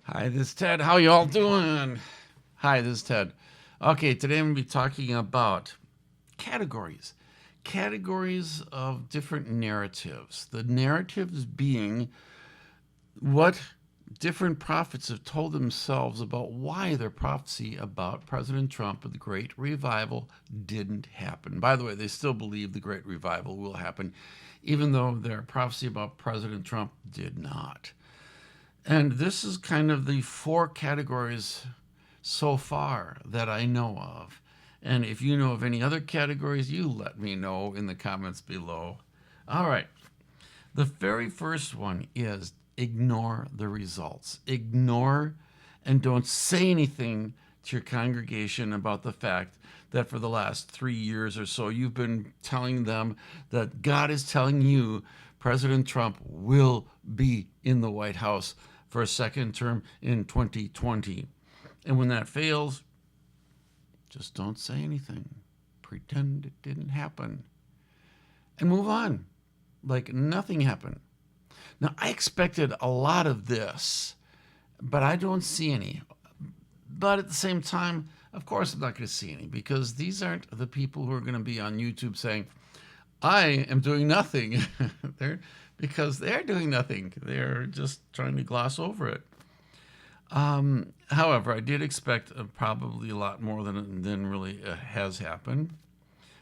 Hi, this is Ted. How y'all doing? Hi, this is Ted. Okay, today I'm going to be talking about categories. Categories of different narratives. The narratives being what different prophets have told themselves about why their prophecy about President Trump and the Great Revival didn't happen. By the way, they still believe the Great Revival will happen, even though their prophecy about President Trump did not. And this is kind of the four categories so far that I know of. And if you know of any other categories, you let me know in the comments below. All right. The very first one is ignore the results. Ignore and don't say anything to your congregation about the fact that for the last 3 years or so, you've been telling them that God is telling you President Trump will be in the White House for a second term in 2020. And when that fails, just don't say anything. Pretend it didn't happen and move on like nothing happened. Now, I expected a lot of this, but I don't see any. But at the same time, of course, I'm not going to see any because these aren't the people who are going to be on YouTube saying, I am doing nothing. Because they're doing nothing. They're just trying to gloss over it. However, I did expect probably a lot more than really has happened.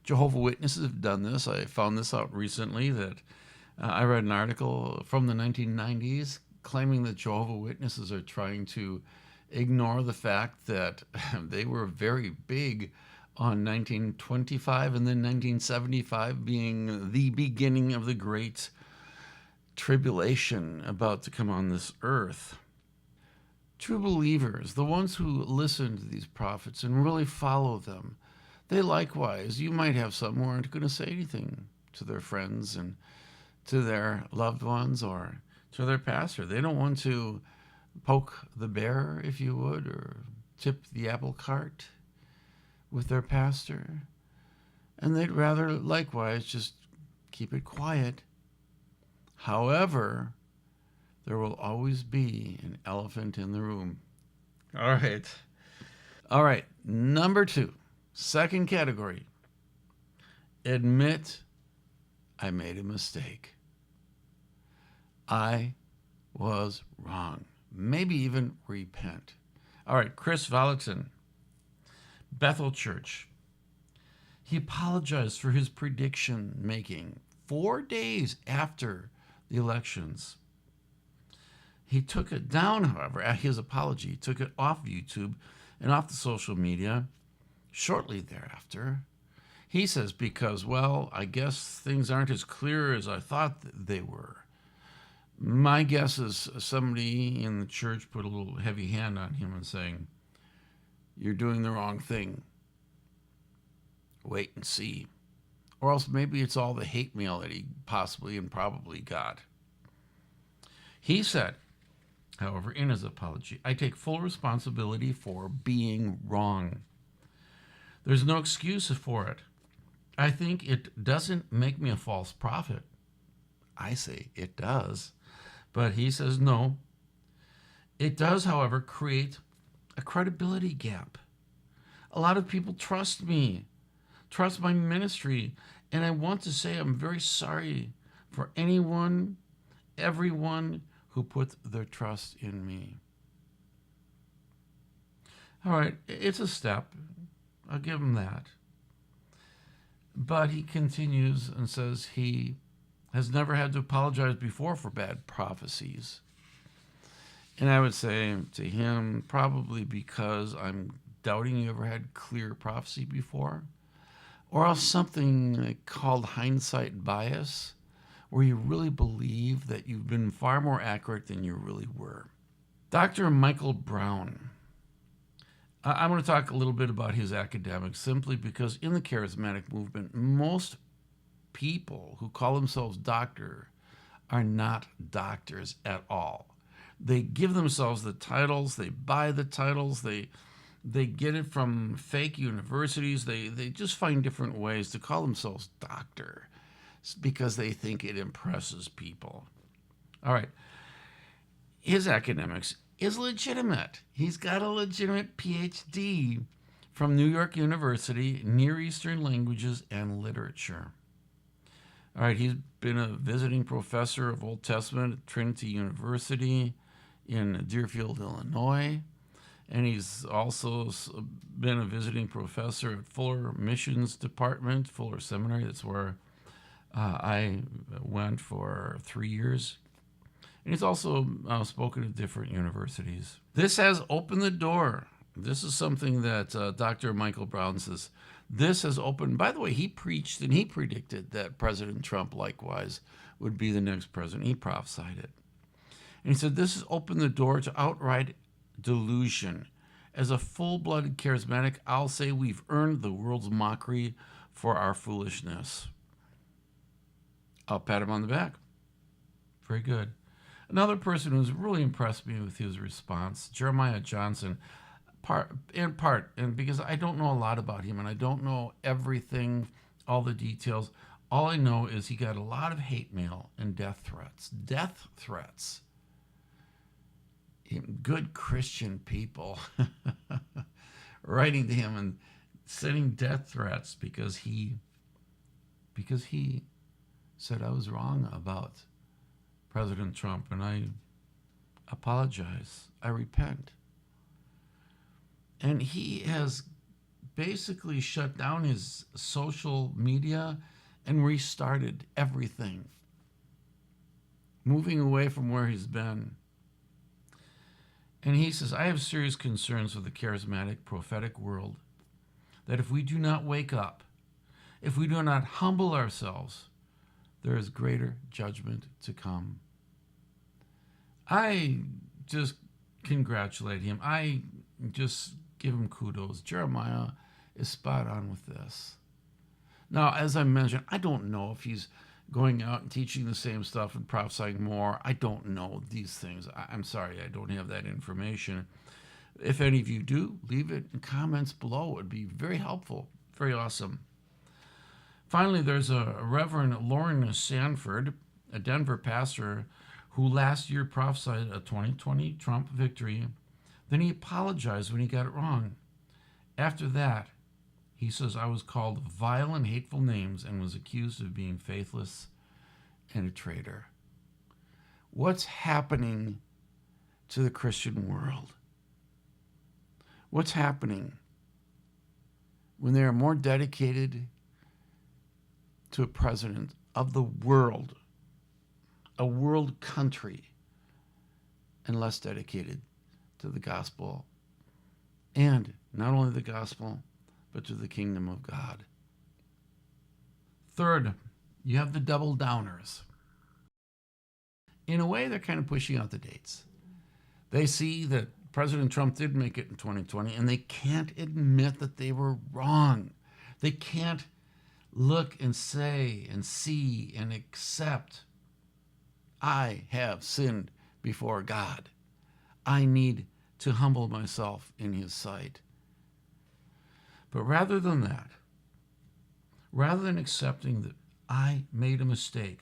Jehovah's Witnesses have done this. I found this out recently that I read an article from the 1990s claiming that Jehovah's Witnesses are trying to ignore the fact that they were very big on 1925 and then 1975 being the beginning of the Great Tribulation about to come on this earth. True believers, the ones who listen to these prophets and really follow them, they likewise, you might have some who aren't going to say anything to their friends and to their loved ones or to their pastor. They don't want to poke the bear, if you would, or tip the apple cart with their pastor. And they'd rather likewise just keep it quiet. However, there will always be an elephant in the room. All right. All right. Number 2, second category. Admit I made a mistake. I was wrong. Maybe even repent. All right. Chris Vallotton, Bethel Church. He apologized for his prediction making 4 days after the elections. He took it down, however, at his apology. He took it off YouTube and off the social media shortly thereafter. He says, because, well, I guess things aren't as clear as I thought they were. My guess is somebody in the church put a little heavy hand on him and saying, you're doing the wrong thing. Wait and see. Or else maybe it's all the hate mail that he possibly and probably got. He said, however, in his apology, I take full responsibility for being wrong. There's no excuse for it. I think it doesn't make me a false prophet. I say it does. But he says no. It does, however, create a credibility gap. A lot of people trust me, trust my ministry, and I want to say I'm very sorry for anyone, everyone who put their trust in me. All right, it's a step. I'll give him that. But he continues and says he has never had to apologize before for bad prophecies. And I would say to him, probably because I'm doubting you ever had clear prophecy before, or else something called hindsight bias, where you really believe that you've been far more accurate than you really were. Dr. Michael Brown. I'm going to talk a little bit about his academics simply because in the charismatic movement, most people who call themselves doctor are not doctors at all. They give themselves the titles, they buy the titles, they get it from fake universities. They just find different ways to call themselves doctor because they think it impresses people. All right. His academics, is legitimate. He's got a legitimate PhD from New York University, Near Eastern Languages and Literature. All right, he's been a visiting professor of Old Testament at Trinity University in Deerfield, Illinois. And he's also been a visiting professor at Fuller Missions Department, Fuller Seminary. That's where I went for 3 years. And he's also spoken at different universities. This has opened the door. This is something that Dr. Michael Brown says. This has opened, by the way, he preached and he predicted that President Trump likewise would be the next president. He prophesied it. And he said, this has opened the door to outright delusion. As a full-blooded charismatic, I'll say we've earned the world's mockery for our foolishness. I'll pat him on the back. Very good. Another person who's really impressed me with his response, Jeremiah Johnson, and because I don't know a lot about him and I don't know everything, all the details. All I know is he got a lot of hate mail and death threats. Death threats. Good Christian people writing to him and sending death threats because he said I was wrong about President Trump, and I apologize. I repent. And he has basically shut down his social media and restarted everything, moving away from where he's been. And he says, I have serious concerns with the charismatic prophetic world, that if we do not wake up, if we do not humble ourselves, there is greater judgment to come. I just congratulate him. I just give him kudos. Jeremiah is spot on with this. Now, as I mentioned, I don't know if he's going out and teaching the same stuff and prophesying more. I don't know these things. I'm sorry, I don't have that information. If any of you do, leave it in comments below. It would be very helpful, very awesome. Finally, there's a Reverend Lauren Sanford, a Denver pastor, who last year prophesied a 2020 Trump victory. Then he apologized when he got it wrong. After that, he says, I was called vile and hateful names and was accused of being faithless and a traitor. What's happening to the Christian world? What's happening when they are more dedicated to a president of the world, a world country, and less dedicated to the gospel, and not only the gospel, but to the kingdom of God? Third, you have the double downers. In a way, they're kind of pushing out the dates. They see that President Trump did make it in 2020, and they can't admit that they were wrong. They can't look and say and see and accept, I have sinned before God. I need to humble myself in his sight. But rather than that, rather than accepting that I made a mistake,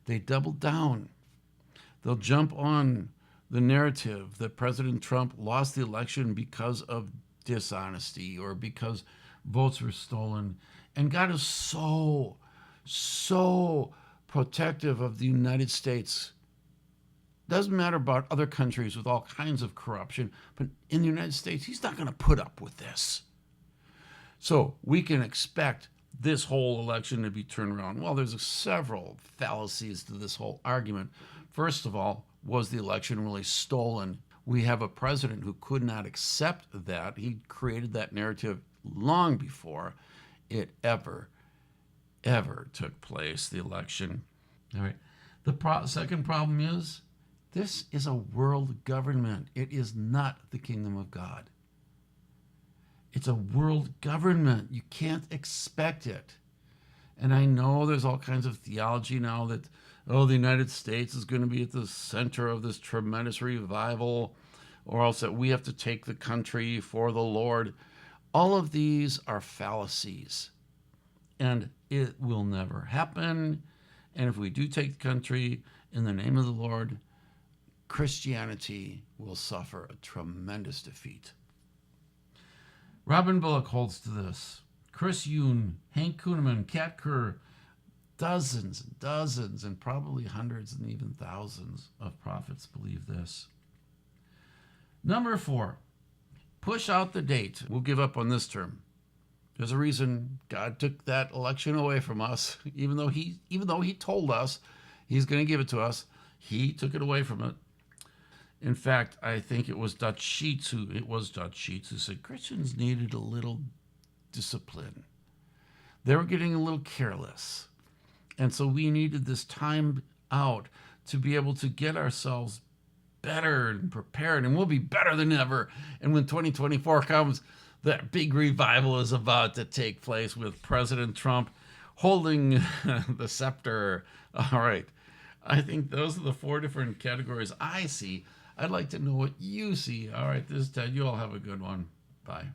they double down. They'll jump on the narrative that President Trump lost the election because of dishonesty or because votes were stolen. And God is so protective of the United States. Doesn't matter about other countries with all kinds of corruption, but in the United States, he's not going to put up with this. So we can expect this whole election to be turned around. Well, there's several fallacies to this whole argument. First of all, was the election really stolen? We have a president who could not accept that. He created that narrative long before it ever took place, the election. All right. The second problem is, this is a world government. It is not the kingdom of God. It's a world government. You can't expect it. And I know there's all kinds of theology now that, the United States is going to be at the center of this tremendous revival, or else that we have to take the country for the Lord. All of these are fallacies, and it will never happen. And if we do take the country in the name of the Lord, Christianity will suffer a tremendous defeat. Robin Bullock holds to this. Chris Yoon, Hank Kuhneman, Kat Kerr, dozens and dozens and probably hundreds and even thousands of prophets believe this. Number 4, push out the date. We'll give up on this term. There's a reason God took that election away from us, even though he told us he's going to give it to us. He took it away from it. In fact, I think it was Dutch Sheets who said Christians needed a little discipline. They were getting a little careless. And so we needed this time out to be able to get ourselves better and prepared, and we'll be better than ever. And when 2024 comes, that big revival is about to take place with President Trump holding the scepter. All right. I think those are the 4 different categories I see. I'd like to know what you see. All right, this is Ted. You all have a good one. Bye.